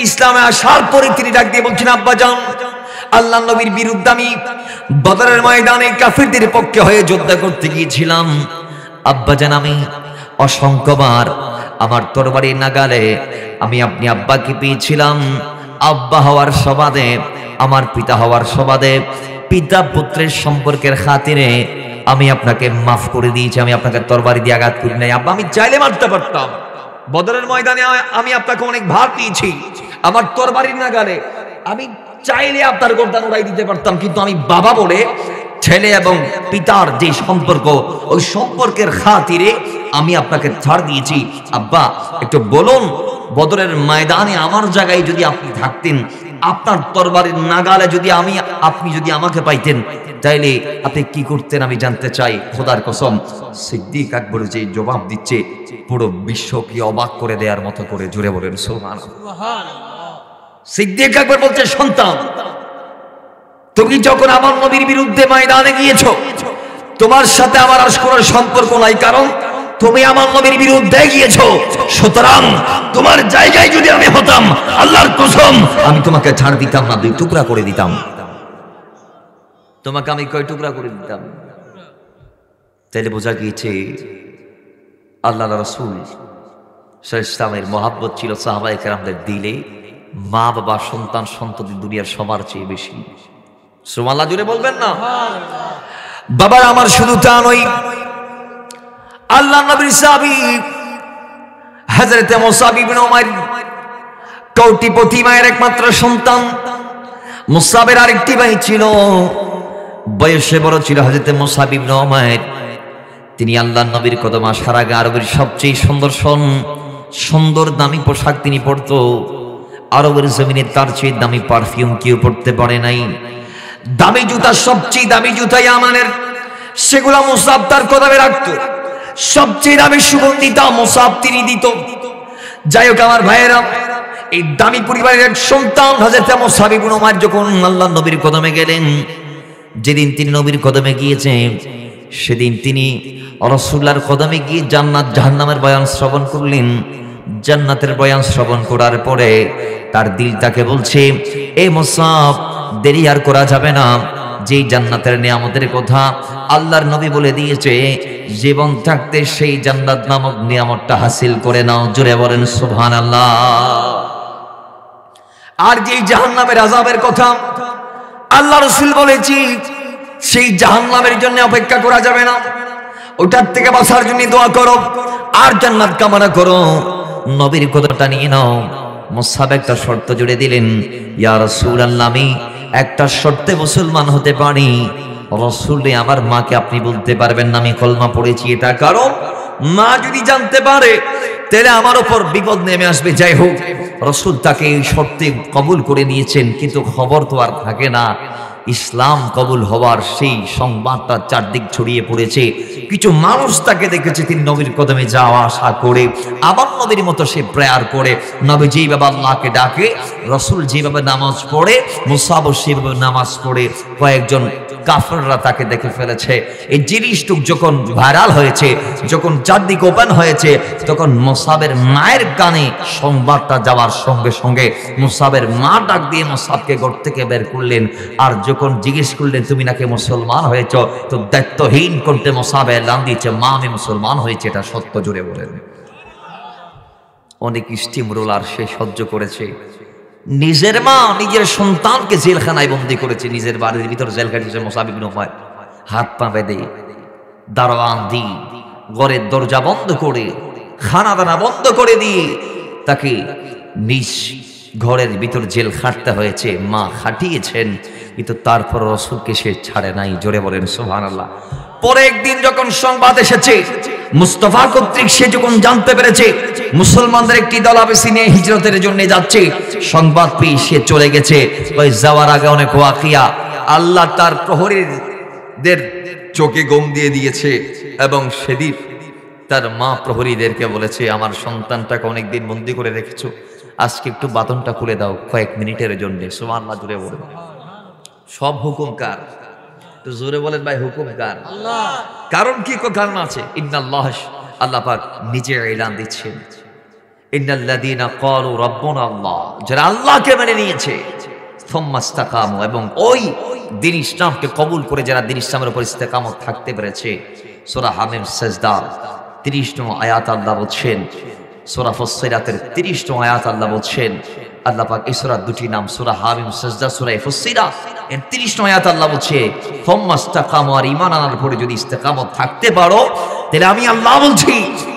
ইসলামে আসার পরে তিনি ডাক দিয়ে বলছেন আব্বাজান, আল্লাহর নবীর বিরুদ্ধে আমি বদরের ময়দানে কাফিরদের পক্ষে হয়ে যুদ্ধ করতে গিয়েছিলাম। আব্বাজান, আমি অসংখ্যবার আমার তরবারির নাগালে আমি আপনি আব্বাকে পেয়েছিলাম। আব্বা হওয়ার সুবাদে, আমার পিতা হওয়ার সুবাদে, পিতা পুত্রের সম্পর্কের খাতিরে আমি আপনাকে মাফ করে দিয়েছি, আমি আপনাকে তরবারি দিয়ে আঘাত করি নাই। আব্বা, আমি চাইলে মারতে পারতাম, বদরের ময়দানে আমি আপনাকে অনেক ভার পেয়েছি, আমার তরবারির নাগালে আমি চাইলে আপনার গর্দান উড়াই দিতে পারতাম, কিন্তু আমি বাবা বলে ছেলে এবং পিতার যে সম্পর্ক, ওই সম্পর্কের খাতিরে আমি আপনাকে ছাড় দিয়েছি। আব্বা, একটু বলুন, বদরের ময়দানে আমার জায়গায় যদি আপনি থাকতেন, আপনার তরবারির নাগালে যদি আপনি যদি আমাকে পাইতেন, তাইলে আপনি কি করতেন আমি জানতে চাই। খোদার কসম, সিদ্দিক আকবর যে জবাব দিচ্ছে পুরো বিশ্বকে অবাক করে দেওয়ার মতো করে। জোরে বলেন সুবহানাল্লাহ। সিদ্দিক আকবর বলছে, সন্তান, তুমি যখন আমার নবীর বিরুদ্ধে ময়দানে গিয়েছো, তোমার সাথে আমার আর কোনো সম্পর্ক নাই, কারণ তুমি আমার নবীর বিরুদ্ধে গিয়েছো। সুতরাং তোমার জায়গায় যদি আমি হতাম, আল্লাহর কসম আমি তোমাকে ছাড় দিতাম না, 2 টুকরা করে দিতাম। তোমাকে আমি কয় টুকরা করে দিতাম? তাইলে বোঝা গিয়েছে আল্লাহ রাসূল ইসলামের মহাব্বত ছিল সাহাবায়ে কেরামদের দিলে। মা বাবা, সন্তান, সন্ততি দুনিয়ার সবার চেয়ে বেশি। সুবহানাল্লাহ জুড়ে বলবেন না? বাবার আমার শুধু তা নয়, আল্লাহ নবীর সাহাবী হযরত মুসাব ইবনে উমাইর কোটিপতি মায়ের একমাত্র সন্তান। মুসাবের আরেকটি ভাই ছিল, বয়সে বড় ছিল হযরত মুসাব ইবনে উমাইর। তিনি আল্লাহ নবীর কদমে আসার আগে আরবের সবচেয়ে সুন্দর দামি পোশাক তিনি পরতো। আরবের জমিনে তার চেয়ে দামি পারফিউম কেউ পড়তে পারে নাই। দামি জুতা, সবচেয়ে দামি জুতা ইয়ামানের, সেগুলা মুসাব তার কদমে রাখতো। সবচেয়ে দামি সুগন্ধিতা মুসাব তিনি দিত। যাই হোক আমার ভাইয়েরা, এই দামি পরিবারের এক সন্তান হযরত মুসাব ইবনে উমাইর যখন আল্লাহ নবীর কদমে গেলেন, যেদিন তিনি নবীর কদমে গিয়েছেন, সেদিন তিনি রাসূলুল্লাহর কদমে গিয়ে জান্নাত জাহান্নামের বয়ান শ্রবণ করলেন। জান্নাতের বয়ান শ্রবণ করার পরে তার দিল তাকে বলছে, এ মুসাব, দেরি আর করা যাবে না। যেই জান্নাতের নিয়ামতের কথা আল্লাহর নবী বলে দিয়েছে, জীবন থাকতে সেই জান্নাত নামক নিয়ামতটা হাসিল করে নাও। জোরে বলেন সুবহানাল্লাহ। আর যেই জাহান্নামের আযাবের কথা আল্লাহ রাসূল বলেছি, সেই জাহান্নামের জন্য অপেক্ষা করা যাবে না, ওটার থেকে বাঁচার জন্য দোয়া করো আর জান্নাত কামনা করো। নবীর কথাটা নিয়ে নাও। মুসাব একটা শর্ত জুড়ে দিলেন, ইয়া রাসূলুল্লাহ, আমি একটা শর্তে মুসলমান হতে পারি। রাসূল, আমার মাকে আপনি বলতে পারবেন না আমি কলমা পড়েছি, এটা কারণ মা যদি জানতে পারে তাহলে আমার উপর বিপদ নেমে আসবে। যাই হোক, রাসূল তাকে এই শর্তে কবুল করে নিয়েছেন, কিন্তু খবর তো আর থাকে না। ইসলাম কবুল হওয়ার সেই সংবাদটা চারদিক ছড়িয়ে পড়েছে। কিছু মানুষ তাকে দেখেছে তিনি নবীর কদমে যাওয়া আসা করে, আবার নবীর মতো সে প্রেয়ার করে। নবী যেভাবে আল্লাহকে ডাকে, রাসূল যেভাবে নামাজ পড়ে, মুসাব সেভাবে নামাজ পড়ে। কয়েকজন কাফেররা তাকে দেখে ফেলেছে। এই জিনিসটুক যখন ভাইরাল হয়েছে, যখন চারদিক ওপেন হয়েছে, তখন মুসাবের মায়ের কানে সংবাদটা যাওয়ার সঙ্গে সঙ্গে মুসাবের মা ডাক দিয়ে মুসাবকে ঘর থেকে বের করলেন। আর যখন জিজ্ঞেস করলেন তুমি নাকি মুসলমান হয়েছ, তো দায়িত্বহীন করতে মুসাবে এলান দিয়েছে, মা আমি মুসলমান হয়েছে, এটা সত্য। জুড়ে বলেন। অনেক স্টিম রোলার সে সহ্য করেছে। নিজের মা নিজের সন্তানকে জেলখানায় বন্দী করেছে, নিজের বাড়ির ভিতর জেল খাটিয়েছে মুসাব ইবনে উমাইর। হাত পা বেঁধে দারোয়ান দি ঘরের দরজা বন্ধ করে খানা দানা বন্ধ করে দিয়ে তাকে নিজ ঘরের ভিতর জেল খাটতে হয়েছে, মা খাটিয়েছেন, কিন্তু তারপর রাসূলকে সে ছাড়ে নাই। জোরে বলেন সুবহানাল্লাহ। পরে একদিন যখন সংবাদ এসেছে মুস্তাফা কর্তৃক, সে যখন জানতে পেরেছে মুসলমানদের একটি দল আবিসিনিয়া হিজরতের জন্য যাচ্ছে, সংবাদ পেয়ে সে চলে গেছে। ওই যাওয়ার আগে অনেক ওয়াকিয়া আল্লাহ তার প্রহরীদের চোখে গম দিয়ে দিয়েছে, এবং সেদিন তার মা প্রহরীদেরকে বলেছে, আমার সন্তানটাকে অনেকদিন বন্দি করে রেখেছো, আজকে একটু বাঁধনটা খুলে দাও কয়েক মিনিটের জন্য। সুবহানাল্লাহ জুড়ে বলেন। সব হুকুম কার? তো জোরে বলেন ভাই, হুকুম কার? আল্লাহ। কারণ কি? কারণ আছে। ইন্নাল্লাহ, আল্লাহ পাক নিজে এলান দিচ্ছেন, ইন্নাল্লাযীনা ক্বালু রাব্বুনা আল্লাহ, যারা আল্লাহকে মেনে নিয়েছে, সুম্মা ইসতাকামু, এবং ওই দ্বীন ইসলামকে কবুল করে যারা দ্বীন ইসলামের উপর ইস্তেকামত থাকতে পেরেছে। সূরা হামিম সাজদা 30 নং আয়াত আল্লাহ বলছেন, সূরা ফুসসিলাতের 30 নং আয়াত আল্লাহ বলছেন, আল্লাহ পাক এই সূরার দুটি নাম, সূরা হামিম সাজদা, সূরা ফুসসিলাত, এর 30 নং আয়াত আল্লাহ বলছে সুম্মা ইসতাকামু, আর ঈমান আনার পরে যদি ইস্তেকামত থাকতে পারো, তাহলে আমি আল্লাহ বলছি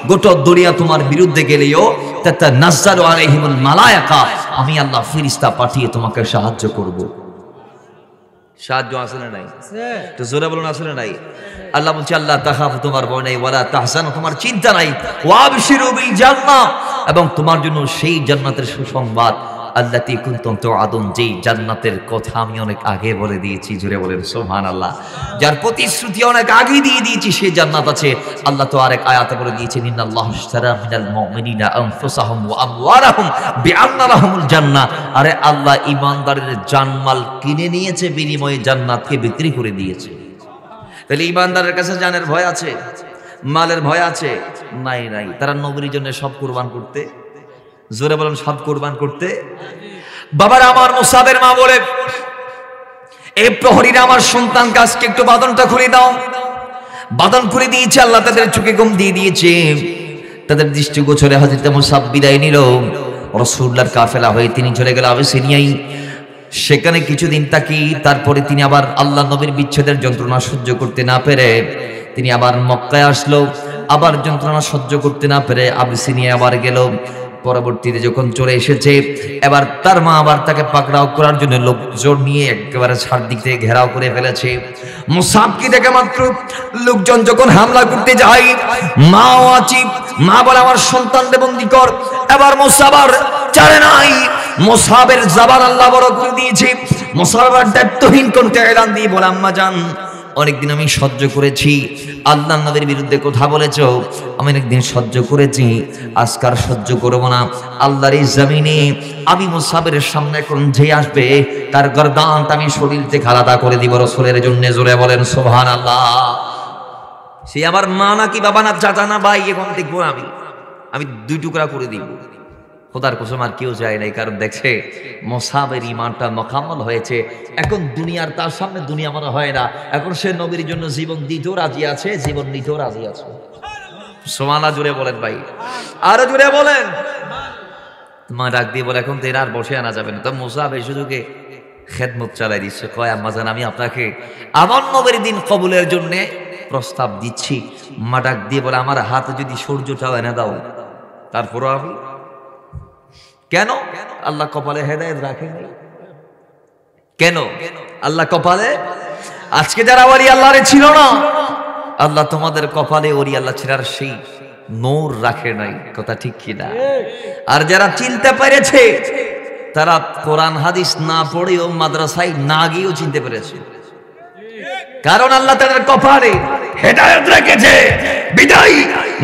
গোটা দুনিয়া তোমার বিরুদ্ধে গেলেও তাতানাজ্জালু আলাইহিমুল মালায়েকা, আমি আল্লাহ ফেরেশতা পাঠিয়ে তোমাকে সাহায্য করব। সাহায্য আছে না নাই? তো জোরে বলুন, আছে না নাই? আল্লাহ বলছে আল্লাহ তাখাফু, তোমার ভয় নাই, ওয়ালা তাহজানু, তোমার চিন্তা নাই, ওয়াবশিরু বিল জান্নাহ, এবং তোমার জন্য সেই জান্নাতের সুসংবাদ, আল্লাতী কুনতুম তুআদুন, যেই জান্নাতের কথা আমি অনেক আগে বলে দিয়েছি। জোরে বলেন সুবহানাল্লাহ। যার প্রতিশ্রুতি অনেক আগে দিয়ে দিয়েছি, সেই জান্নাত আছে। আল্লাহ তো আরেক আয়াতে বলে দিয়েছেন, ইন্নাল্লাহু ইশতারা মিনাল মুমিনিনা আনফুসাহুম ওয়া আমওয়ালাহুম বিআন্না লাহুমুল জান্নাহ, আরে আল্লাহ ঈমানদারের জানমাল কিনে নিয়েছে, বিনিময়ে জান্নাতকে বিক্রি করে দিয়েছে। তাহলে ঈমানদারের কাছে জানের ভয় আছে, মালের ভয় আছে? নাই নাই। তারা নবীর জন্য সব কুরবান করতে, জোরে বলেন, সব কুরবান করতে। বাবারা আমার, মুসাবের মা বলে, এই প্রহরীরা আমার সন্তানকে আজকে একটু বাঁধনটা খুলে দাও। বাঁধন খুলে দিয়েছে, আল্লাহ তাদের চোখে ঘুম দিয়ে দিয়েছে। তাদের দৃষ্টিগোচরে হযরত মুসাব বিদায় নিল, রাসূলুল্লাহর কাফেলা হয়ে তিনি চলে গেল আবিসিনিয়ায়। সেখানে কিছুদিন থাকি, তারপরে তিনি আবার আল্লাহ নবীর বিচ্ছেদের যন্ত্রণা সহ্য করতে না পেরে তিনি আবার মক্কায় আসলো। আবার যন্ত্রণা সহ্য করতে না পেরে আবিসিনিয়া আবার গেল। পরবর্তীতে যখন চলে এসেছে, এবার তার মা আবার তাকে পাকড়াও করার জন্য লোকজন নিয়ে একেবারে চারদিক থেকে ঘেরাও করে ফেলেছে। মুসাবকে দেখে মাত্র লোকজন যখন হামলা করতে যায়, মা আছি, মা বলে আমার সন্তানকে বন্দী কর। এবার মুসাবার চারে নাই, মুসাবের জবান আল্লাহ বড় করে দিয়েছে। মুসাবার দায়িত্বহীন কণ্ঠে এলান দিয়ে বলে, আম্মা জান, অনেকদিন আমি সহ্য করেছি, আল্লাহ নবীর বিরুদ্ধে কথা বলেছ, আমি অনেকদিন সহ্য করেছি, আজকার সহ্য করব না। আল্লাহর এই জমিনে আমি মুসাবের সামনে কোন যে আসবে, তার গর্দানটা আমি শরীর থেকে আলাদা করে দিব রাসূলের জন্য। জোরে বলেন সুবহানাল্লাহ। সে আমার মা নাকি বাবা না চাচা না ভাই, এখন দেখবো আমি 2 টুকরা করে দিব। খোদার কসম আর কেউ যায় নাই, কারণ দেখছে মুসাবের ঈমানটা মুকাম্মল হয়েছে। এখন দুনিয়ার তার সামনে দুনিয়া মনে হয় না, এখন সে নবীর জন্য জীবন দিতেও রাজি আছে, জীবন নিতেও রাজি আছে। সুবহানাল্লাহ জুড়ে বলেন ভাই, আরো জুড়ে বলেন। মা ডাক দিয়ে বলে, এখন তো এর আর বসে আনা যাবে না। তো মুসাব এই সুযোগে খেদমত চালাই দিচ্ছে, কয় আম্মা জান, আমি আপনাকে আমার নবীর দিন কবুলের জন্য প্রস্তাব দিচ্ছি। মা ডাক দিয়ে বলে, আমার হাতে যদি সূর্যটাও এনে দাও, তারপরও আমি কেন? আল্লাহ কপালে হেদায়েত রাখে নাই কেন? আল্লাহ কপালে, আজকে যারা ওলি আল্লাহরে ছিল না, আল্লাহ তোমাদের কপালে ওলি আল্লাহ ছিলার সেই নূর রাখে নাই। কথা ঠিক কিনা? আর যারা চিনতে পেরেছে, তারা কোরআন হাদিস না পড়েও মাদ্রাসায় না গিয়েও চিনতে পেরেছে, কারণ আল্লাহ তাদের কপালে হেদায়েত রেখেছে। বিদায়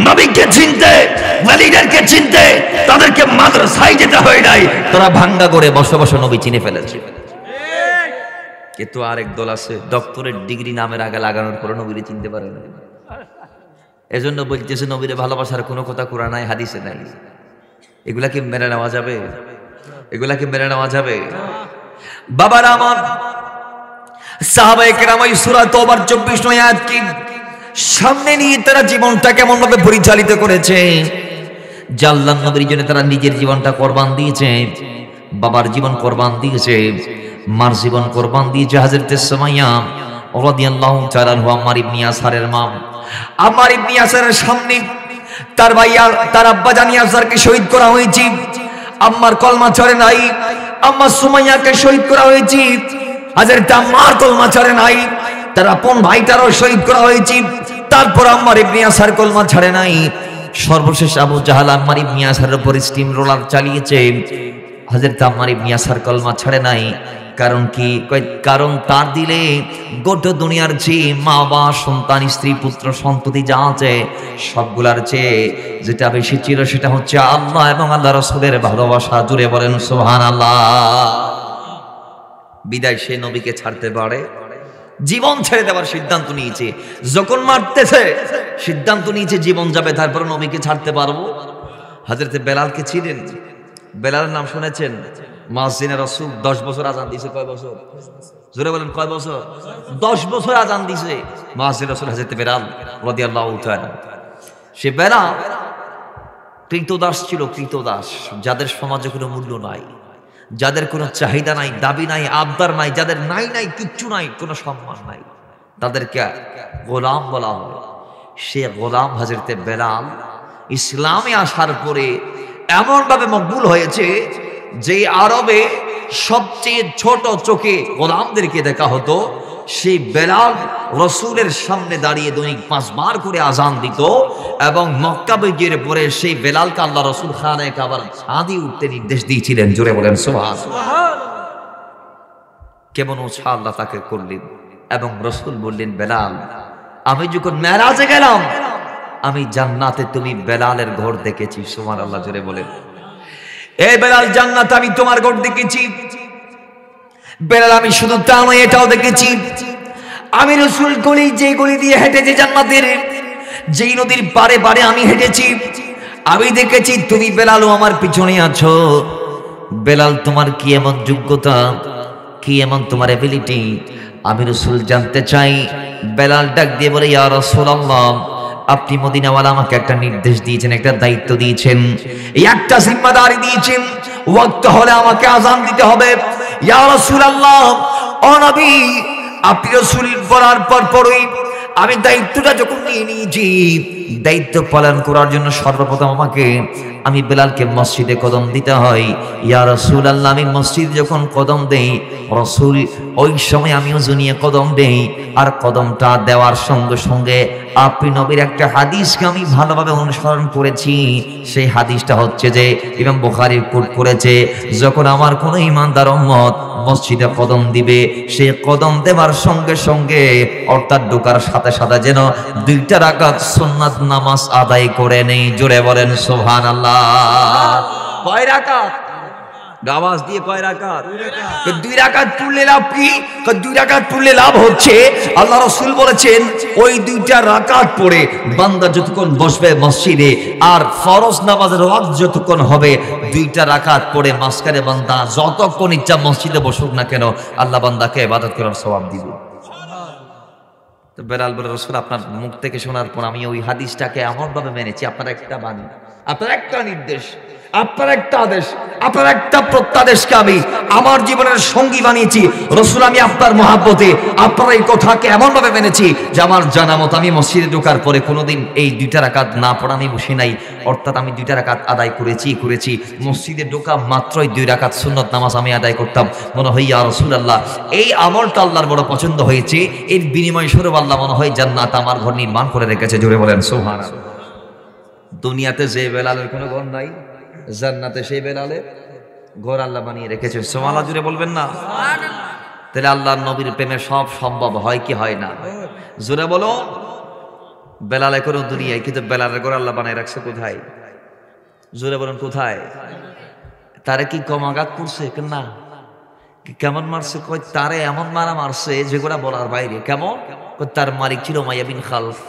নবীকে চিনতে, ওয়ালিদেরকে চিনতে তাদেরকে মাদ্রাসায় যেতে হয় নাই, তারা ভাঙ্গা করে বসে বসে নবী চিনে ফেলেছে। কিন্তু আরেক দল আছে, ডক্টরেট ডিগ্রি নামের আগে লাগানোর পরে নবীরে চিনতে পারে না। এজন্য বলতেছে নবীরে ভালোবাসার কোনো কথা কোরআনে নাই, হাদিসে নাই। এগুলা কি মেনে নেওয়া যাবে? এগুলা কি মেনে নেওয়া যাবে? বাবারা আমার, সাহাবায়ে কেরাম সূরা তওবার 24 নং আয়াত কি সামনে নিয়ে তারা জীবনটা কেমন ভাবে পরিচালিত করেছে। আল্লাহর নবীর জন্য তারা নিজের জীবনটা কোরবান দিয়েছে, বাবার জীবন কোরবান দিয়েছে, মার জীবন কোরবান দিয়েছে। হযরত সুমাইয়া রাদিয়াল্লাহু তাআলা আনহু আম্মার ইবনে ইয়াসারের মা, আম্মার ইবনে ইয়াসারের সামনে তার ভাইয়া তার আব্বা জান ইয়াসারকে শহীদ করা হয়েছে। আম্মার কলমা ছড়ে নাই, আম্মা সুমাইয়াকে শহীদ করা হয়েছে। হযরত আম্মার কলমা ছড়ে নাই, তার আপন ভাইটারও শহীদ করা হয়েছে। তারপর আম্মার ইবনে ইয়াসার কলমা ছাড়ে নাই। সর্বশেষ আবু জাহাল আম্মার ইবনে ইয়াসারের উপর স্টিম রোলার চালিয়েছে। হযরত আম্মার ইবনে ইয়াসার কলমা ছাড়ে নাই। কারণ কি? কারণ তার দিলে গোটা দুনিয়ার চেয়ে মা বাবা সন্তান স্ত্রী পুত্র সন্ততি যা আছে সবগুলার চেয়ে যেটা বেশি ছিল সেটা হচ্ছে আল্লাহ এবং আল্লাহ রাসূলের ভালোবাসা। জুড়ে বলেন সুবহানাল্লাহ। বিদায় সে নবীকে ছাড়তে পারে? জীবন ছেড়ে দেওয়ার সিদ্ধান্ত নিয়েছে। যখন মারতেছে সিদ্ধান্ত নিয়েছে জীবন যাবে, তারপর নবীকে ছাড়তে পারবো? হযরত বেলালকে ছিলেন? বেলালের নাম শুনেছেন? মুয়াজ্জিনে রাসূল 10 বছর আযান দিয়েছে। কয় বছর? জোরে বলেন কয় বছর? 10 বছর আযান দিয়েছে মুয়াজ্জিন রাসূল হযরত বেলাল রাদিয়াল্লাহু তাআলা। সে বেলাল কৃতদাস ছিল, কৃতদাস, যাদের সমাজে কোনো মূল্য নাই, যাদের কোনো চাহিদা নাই, দাবি নাই, আবদার নাই, যাদের নাই নাই কিচ্ছু নাই, কোনো সম্মান নাই, তাদেরকে গোলাম বলা হয়। সে গোলাম হযরত বেলাল ইসলামে আসার পরে এমন ভাবে মকবুল হয়েছে যে আরবে সবচেয়ে ছোট চোখে গোলামদেরকে দেখা হতো। সেই বেলাল রাসূলের সামনে দাঁড়িয়ে দৈনিক 5 বার করে আযান দিত এবং মক্কা বিজয়ের পরে সেই বেলালকে আল্লাহ রাসূল খানায়ে কাবার ছাদে উঠতে নির্দেশ দিয়েছিলেন। জোরে বলেন সুবহানাল্লাহ। কেমন উৎসাহ আল্লাহ তাকে করলেন এবং রাসূল বললেন, বেলাল আমি যখন মেরাজে গেলাম আমি জান্নাতে তুমি বেলালের ঘর দেখেছি। সুবহানাল্লাহ। জোরে বলেন এই বেলাল জান্নাতে আমি তোমার ঘর দেখেছি। বেলাল আমি শুধু তা নয় এটাও দেখেছি, আমি রাসূল যে গলি দিয়ে হেঁটেছি জান্নাতের, যেই নদীর পারে পারে আমি হেঁটেছি, আমি দেখেছি তুমি বেলালও আমার পিছনে আছো। বেলাল তোমার কি এমন যোগ্যতা, কি এমন তোমার এবিলিটি আমি রাসূল জানতে চাই। বেলাল ডাক দিয়ে বলে, ইয়া রাসূলুল্লাহ আপনি মদিনাওয়ালা আমাকে একটা নির্দেশ দিয়েছেন, একটা দায়িত্ব দিয়েছেন, একটা জিম্মাদারি দিয়েছেন, ওয়াক্ত হলে আমাকে আযান দিতে হবে। ইয়া রাসূলুল্লাহ ও নবী আপনি রাসূল বলার পরই আমি দায়িত্বটা যখন নিয়ে নিয়েছি, দায়িত্ব পালন করার জন্য সর্বপ্রথম আমাকে আমি বেলালকে মসজিদে কদম দিতে হয়। ইয়া রাসূলুল্লাহ আমি মসজিদে যখন কদম দেই রাসূল ওই সময় আমিও জুনিয়ে কদম দেই, আর কদমটা দেওয়ার সঙ্গে সঙ্গে আপনি নবীর একটা হাদিসকে আমি ভালোভাবে অনুসরণ করেছি। সেই হাদিসটা হচ্ছে যে ইমাম বুখারী কোট করেছে, যখন আমার কোনো ঈমানদার উম্মত মসজিদে কদম দিবে সে কদম দেওয়ার সঙ্গে সঙ্গে অর্থাৎ ঢোকার সাথে সাথে যেন 2টা রাকাত সুন্নাত নামাজ আদায় করে নেই। জোরে বলেন সুবহানাল্লাহ। কয় রাকাত? নামাজ দিয়ে কয় রাকাত? 2 রাকাত পড়লে লাভ কি? 2 রাকাত পড়লে লাভ হচ্ছে আল্লাহ রাসূল বলেছেন ওই 2টা রাকাত পড়ে বান্দা যতক্ষণ বসবে মসজিদে আর ফরজ নামাজের ওয়াক্ত যতক্ষণ হবে 2টা রাকাত পড়ে মাঝখানে বান্দা যতক্ষণ ইচ্ছা মসজিদে বসুক না কেন আল্লাহ বান্দাকে ইবাদত করার সওয়াব দিবে। তো বেলাল বলে, রাসূল আপনার মুখ থেকে শোনার পর আমি ওই হাদিসটাকে এমন ভাবে মেনেছি, আপনার একটা বাণী, আপনার একটা নির্দেশ, আপনার একটা আদেশ, আপনার একটা প্রত্যাদেশকে আমি আমার জীবনের সঙ্গী বানিয়েছি। রাসূল আমি আপনার মহাব্বতে আপনার এই কথাকে এমন ভাবে মেনেছি যে আমার জানা মত আমি মসজিদে ঢোকার পরে কোনোদিন এই 2টা রাকাত না পড়া আমি বসি নাই, অর্থাৎ আমি 2টা রাকাত আদায় করেছি। মসজিদে ঢোকা মাত্রই 2 রাকাত সুন্নত নামাজ আমি আদায় করতাম। মনে হয় ইয়া রাসূলুল্লাহ এই আমলটা আল্লাহর বড় পছন্দ হয়েছে, এর বিনিময় স্বরূপ আল্লাহ মনে হয় জান্নাত আমার ঘর নির্মাণ করে রেখেছে। জোরে বলেন সুবহানাল্লাহ। দুনিয়াতে যে বেলালের কোনো ঘর নাই, জান্নাতে সেই বেলালের ঘর আল্লাহ বানিয়ে রেখেছেন। সুবহানাল্লাহ। জুড়ে বলবেন না সুবহানাল্লাহ। তাহলে আল্লাহর নবীর প্রেমে সব সম্ভব হয় কি হয় না? জোরে বলো। বেলাল এখনো দুনিয়ায়, কিন্তু বেলালের ঘর আল্লাহ বানিয়ে রাখছে কোথায়? জোরে বলেন কোথায়? তারে কি কম আঘাত করছে না? কেমন মারছে? কয় তারে এমন মারা মারছে যেগুলা বলার বাইরে। কেমন? তার মালিক ছিল উমাইয়া বিন খালফ।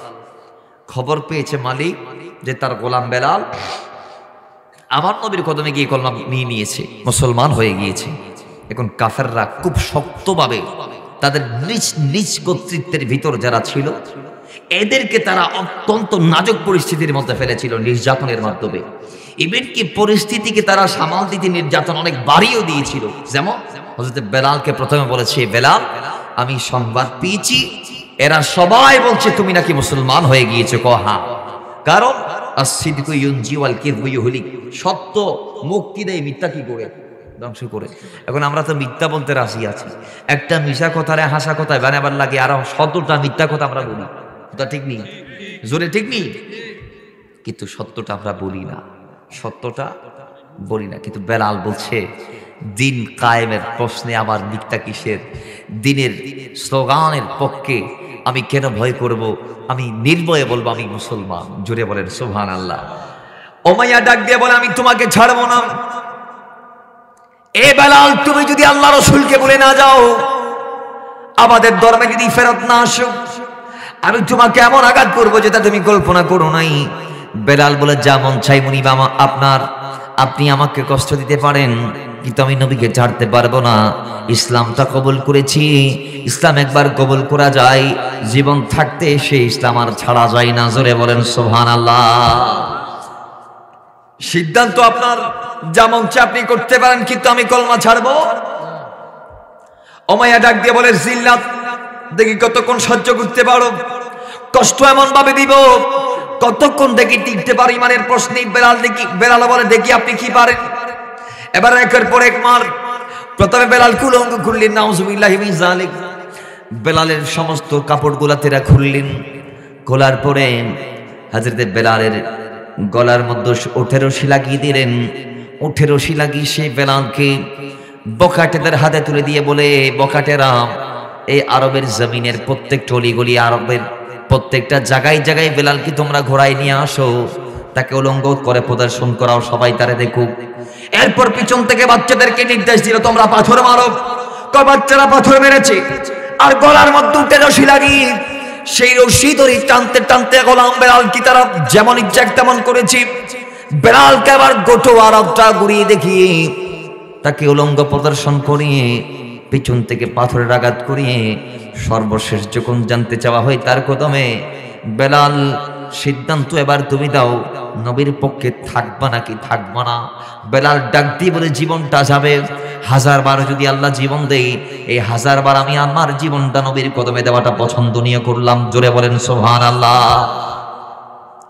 খবর পেয়েছে মালিক যে তার গোলাম বেলাল আমার নবীর কদমে গিয়ে কলমা নিয়ে নিয়েছে, মুসলমান হয়ে গিয়েছে। এখন কাফেররা খুব শক্তভাবে তাদের নিজ নিজ কর্তৃত্বের ভিতর যারা ছিল এদেরকে তারা অত্যন্ত নাজুক পরিস্থিতির মধ্যে ফেলেছিল নির্যাতনের মাধ্যমে। এমনকি পরিস্থিতিকে তারা সামাল দিতে নির্যাতন অনেক বাড়িয়েও দিয়েছিল। যেমন হযরত বেলালকে প্রথমে বলেছে, বেলাল আমি সংবাদ পেয়েছি, এরা সবাই বলছে তুমি নাকি মুসলমান হয়ে গিয়েছো। কহা, কারণ as-sidqu yunji wal kidhbu yuhlik, সত্য মুক্তি দেয়, মিথ্যা কি করে ধ্বংস করে। এখন আমরা তো মিথ্যা বলতে রাজি আছি, একটা মিশা কথারে হাসা কথায় বানাবার লাগে, আর 100টা মিথ্যা কথা আমরা বলি, তা ঠিক নেই, জোরে ঠিক নেই, কিন্তু সত্যটা আমরা বলি না, সত্যটা বলি না। কিন্তু বেলাল বলছে দিন কায়েমের প্রশ্নে আমার মিথ্যা কিসের, দিনের স্লোগানের পক্ষে আমি কেন ভয় করব, আমি নির্ভয়ে বলবো আমি মুসলমান। জোরে বলেন সুবহানাল্লাহ। উমাইয়া ডাক দিয়ে বলে আমি তোমাকে ছাড়বো না। এ বেলাল, তুমি যদি আল্লাহ রাসূলকে বলে না যাও, আমাদের ধর্মে যদি ফেরত না আসো, আমি তোমাকে এমন আঘাত করবো যেটা তুমি কল্পনা করো নাই। বেলাল বলে যা মন চাই মুনিব আপনার, আপনি আমাকে কষ্ট দিতে পারেন, কিন্তু আমি নবীকে ছাড়তে পারবো না। ইসলামটা কবুল করেছি, ইসলাম একবার কবুল করা যায়, জীবন থাকতে সে ইসলাম আর ছাড়া যায় না। জোরে বলেন সুবহানাল্লাহ। সিদ্ধান্ত আপনার, যেমন চাই আপনি করতে পারেন, কিন্তু আমি কলমা ছাড়বো। উমাইয়া ডাক দিয়ে বলে জিল্লাত দেখি কতক্ষণ সহ্য করতে পারো, কষ্ট এমন ভাবে দিব কতক্ষণ দেখি টিকতে পারো ইমানের প্রশ্নে। বেলাল বলে দেখি আপনি কি পারেন। এবার একের পর এক মার। প্রথমে বেলাল কুলঙ্গ খুললেন, নাউজুবিল্লাহি মিন যালিক, বেলালের সমস্ত কাপড়গুলা তেরা খুললেন। খোলার পরে হযরতে বেলালের গলার মধ্যে উঠে রশি লাগিয়ে দিলেন। উঠে রশি লাগিয়ে সে বেলালকে বখাটেদের হাতে তুলে দিয়ে বলে, বখাটেরা, এই আরবের জমিনের প্রত্যেক টলিগলি, আরবের প্রত্যেকটা জায়গায় জায়গায় বেলালকে তোমরা ঘোড়ায় নিয়ে আসো, তাকে উলঙ্গ করে প্রদর্শন করাও, সবাই তারে দেখুক। এরপর পিছন থেকে বাচ্চাদেরকে নির্দেশ দিল তোমরা পাথর মারো। তো বাচ্চারা পাথর মেরেছে, আর গলার মধ্যে উঠে রশি লাগিয়ে সেই রশি ধরে টানতে টানতে গোলাম বেলাল কি তারা যেমন ইচ্ছা তেমন করেছি। বেলালকে আবার গোটো আরবটা ঘুরিয়ে দেখিয়ে তাকে উলঙ্গ প্রদর্শন করিয়ে পিছন থেকে পাথরের আঘাত করিয়ে সর্বশেষ যখন জানতে চাওয়া হয় তার কদমে, বেলাল সিদ্ধান্ত এবার তুমি দাও, নবীর পক্ষে থাকবা নাকি থাকবা না। বেলাল ডাক দিয়ে বলে জীবনটা যাবে, 1000 বার যদি আল্লাহ জীবন দেই, এই 1000 বার আমি আমার জীবনটা নবীর কদমে দেওয়াটা পছন্দনীয় করলাম। জোরে বলেন সুবহানাল্লাহ।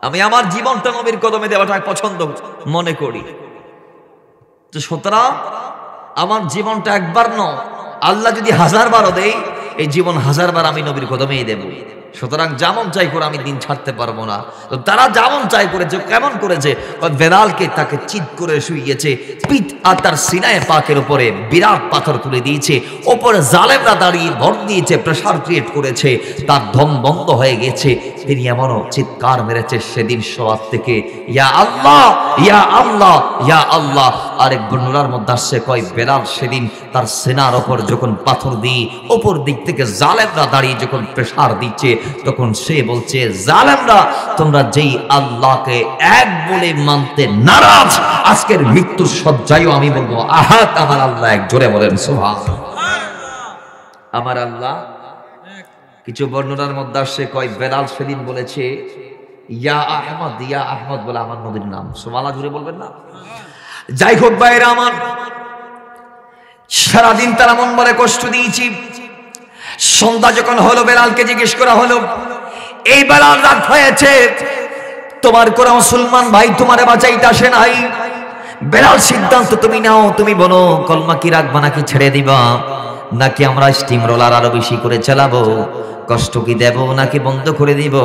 আমি আমার জীবনটা নবীর কদমে দেওয়াটা পছন্দ মনে করি। তো সুতরাং আমার জীবনটা একবার নয়, আল্লাহ যদি 1000 বারও দেয়, এই জীবন 1000 বার আমি নবীর কদমেই দেব। সুতরাং যেমন চাই করে আমি দিন ছাড়তে পারবো না। তো তারা যেমন চাই করেছে, কেমন করেছে, বেলালকে তাকে চিৎ করে শুইয়েছে, পিঠ আর তার সিনায় পাকের উপরে বিরাট পাথর তুলে দিয়েছে, ওপরে জালেমরা দাঁড়িয়ে ভর দিয়েছে, প্রেসার ক্রিয়েট করেছে, তার দম বন্ধ হয়ে গেছে। তিনি এমনও চিৎকার মেরেছে সেদিন সওয়াত থেকে, ইয়া আল্লাহ, ইয়া আল্লাহ, ইয়া আল্লাহ। আরেক বর্ণনার মধ্যে আসছে, কয় বেলাল সেদিন তার সিনার ওপর যখন পাথর দিয়ে ওপর দিক থেকে জালেমরা দাঁড়িয়ে যখন প্রেসার দিচ্ছে, তখন সে বলছে, জালেমরা তোমরা যেই আল্লাহকে এক বলে মানতে নারাজ, আজকের মৃত্যুর শয্যায়ও আমি বলবো আহাত আমার আল্লাহ এক। জোরে বলেন সুবহানাল্লাহ। আমার আল্লাহ। কিছু বর্ণনার মধ্যে আসছে, কয় বেলাল সেদিন বলেছে ইয়া আহমদ, ইয়া আহমদ বলে আমার নবীর নাম। সুবহানাল্লাহ, জোরে বলবেন না? যাই হোক ভাইরা আমার, সারাদিন তারা মন বলে কষ্ট দিয়েছি। সন্ধ্যা যখন হলো, বেলালকে জিজ্ঞেস করা হলো, এই বেলাল রাত হয়েছে, তোমার কোন মুসলমান ভাই তোমারে বাঁচাইতে আসে নাই? বেলাল সিদ্ধান্ত তুমি নাও, তুমি বলো কলমা কি রাখবা নাকি ছেড়ে দিবা, নাকি আমরা স্টিম রোলার আরো বেশি করে চালাবো, কষ্ট কি দেব নাকি বন্ধ করে দিব,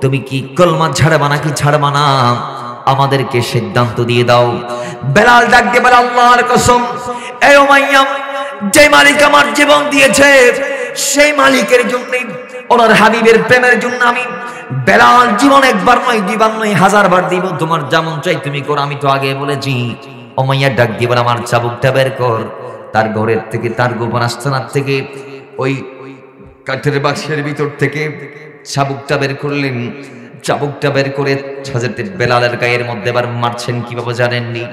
তুমি কি কলমা ছাড়বা নাকি ছাড়বা না, আমাদেরকে সিদ্ধান্ত দিয়ে দাও। বেলাল ডাক দিয়ে বলে, আল্লাহর কসম, এই উমাইয়া, যে মালিক আমার জীবন দিয়েছে, সেই মালিকের জন্য, ওনার হাবিবের প্রেমের জন্য আমি বেলাল জীবন একবার নয়, দুইবার নয়, 1000 বার দিব। তোমার যেমন চাই তুমি করো, আমি তো আগে বলেছি। উমাইয়া ডাক দিয়ে বলে, আমার চাবুকটা বের কর। তার ঘরের থেকে, তার গোপন আস্তানার থেকে, ওই কাঠের বাক্সের ভিতর থেকে চাবুকটা বের করলেন। চাবুকটা বের করে হযরত বেলালের গায়ের মধ্যে এবার মারছেন কিভাবে জানেননি?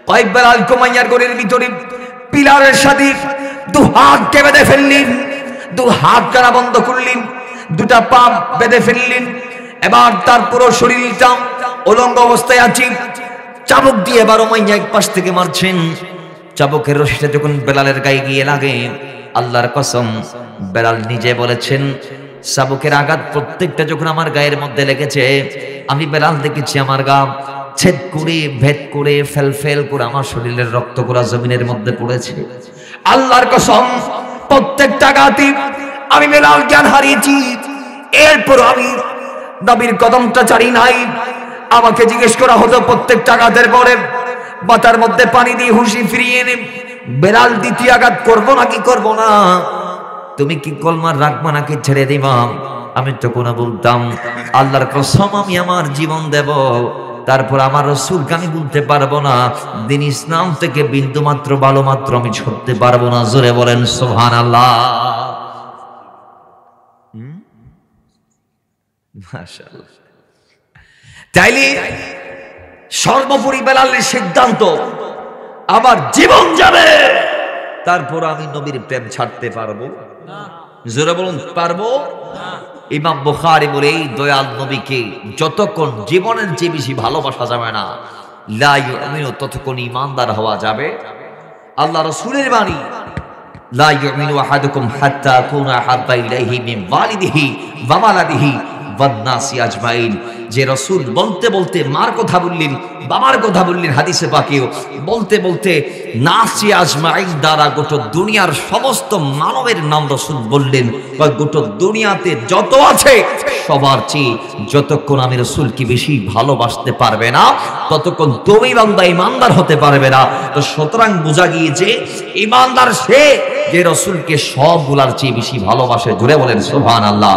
কয়েক বেলাল উমাইয়ার ঘরের ভিতরে পিলারের সাথে 2 হাতকে বেঁধে ফেললেন, 2 হাত কানা বন্ধ করলেন, 2টা পা বেঁধে ফেললেন। এবার তার পুরো শরীরটা উলঙ্গ অবস্থায় আছে। চাবুক দিয়ে এবার উমাইয়া এক পাশ থেকে মারছেন। চাবুকের রশিটা যখন বেলালের গায়ে গিয়ে লাগে, আল্লাহর কসম, বেলাল নিজে বলেছেন শাবকের আঘাত প্রত্যেকটা যখন আমার গায়ের মধ্যে লেগেছে, আমি বেলাল দেখেছি আমার গা ছেদ করে ভেদ করে ফেল করে আমার শরীরের রক্তগুলা জমিনের মধ্যে পড়েছে। আল্লাহর কসম, প্রত্যেকটা আঘাতে আমি বেলাল জ্ঞান হারিয়েছি। এরপর আমি নবীর কদমটা ছাড়ি নাই। আমাকে জিজ্ঞেস করা হতো প্রত্যেকটা আঘাতের পরে মাথার মধ্যে পানি দিয়ে হুঁশি ফিরিয়ে এনে, বেলাল দ্বিতীয় আঘাত করবো নাকি করবো না, তুমি কি কলমা রাখবা নাকি ছেড়ে দিবা? আমি তখন বলতাম আল্লাহর কসম আমি আমার জীবন দেব, তারপর আমার রাসূলকে আমি বলতে পারবো না, দিন ইসলাম থেকে বিন্দু মাত্র ভালো মাত্র আমি ছড়তে পারবো না। জোরে বলেন সুবহানাল্লাহ। মাশাআল্লাহ। তাইলে সর্বোপরি বেলালের সিদ্ধান্ত, আমার জীবন যাবে, তারপর আমি নবীর প্রেম ছাড়তে পারবো না। জোরে বলুন পারবো না। ইমাম বুখারী বলে এই দয়াল নবীকে যতক্ষণ জীবনের চেয়ে বেশি ভালোবাসা যাবে না, লা ইউমিনু, ততক্ষণ ঈমানদার হওয়া যাবে। আল্লাহ রাসূলের বাণী, লা ইউমিনু আহাদুকুম হাত্তা আকুনা আহাব্বা ইলাইহি মিন ওয়ালিদিহি ওয়া ওয়ালাদিহি ওয়ান নাসি আজমাইন। যে রাসূল বলতে বলতে মার কথা বললেন, বাবার কথা বললেন, হাদিসে পাকেও বলতে বলতে নাসি আজমাইন দ্বারা গোটা দুনিয়ার সমস্ত মানবের নাম রাসূল বললেন। বা গোটা দুনিয়াতে যত আছে সবার চেয়ে যতক্ষণ আমি রাসূলকে বেশি ভালোবাসতে পারবে না, ততক্ষণ তুমি বান্দা ঈমানদার হতে পারবে না। তো সুতরাং বোঝা গিয়েছে ঈমানদার সে যে রাসূলকে সবগুলার চেয়ে বেশি ভালোবাসে। জোরে বলেন সুবহানাল্লাহ।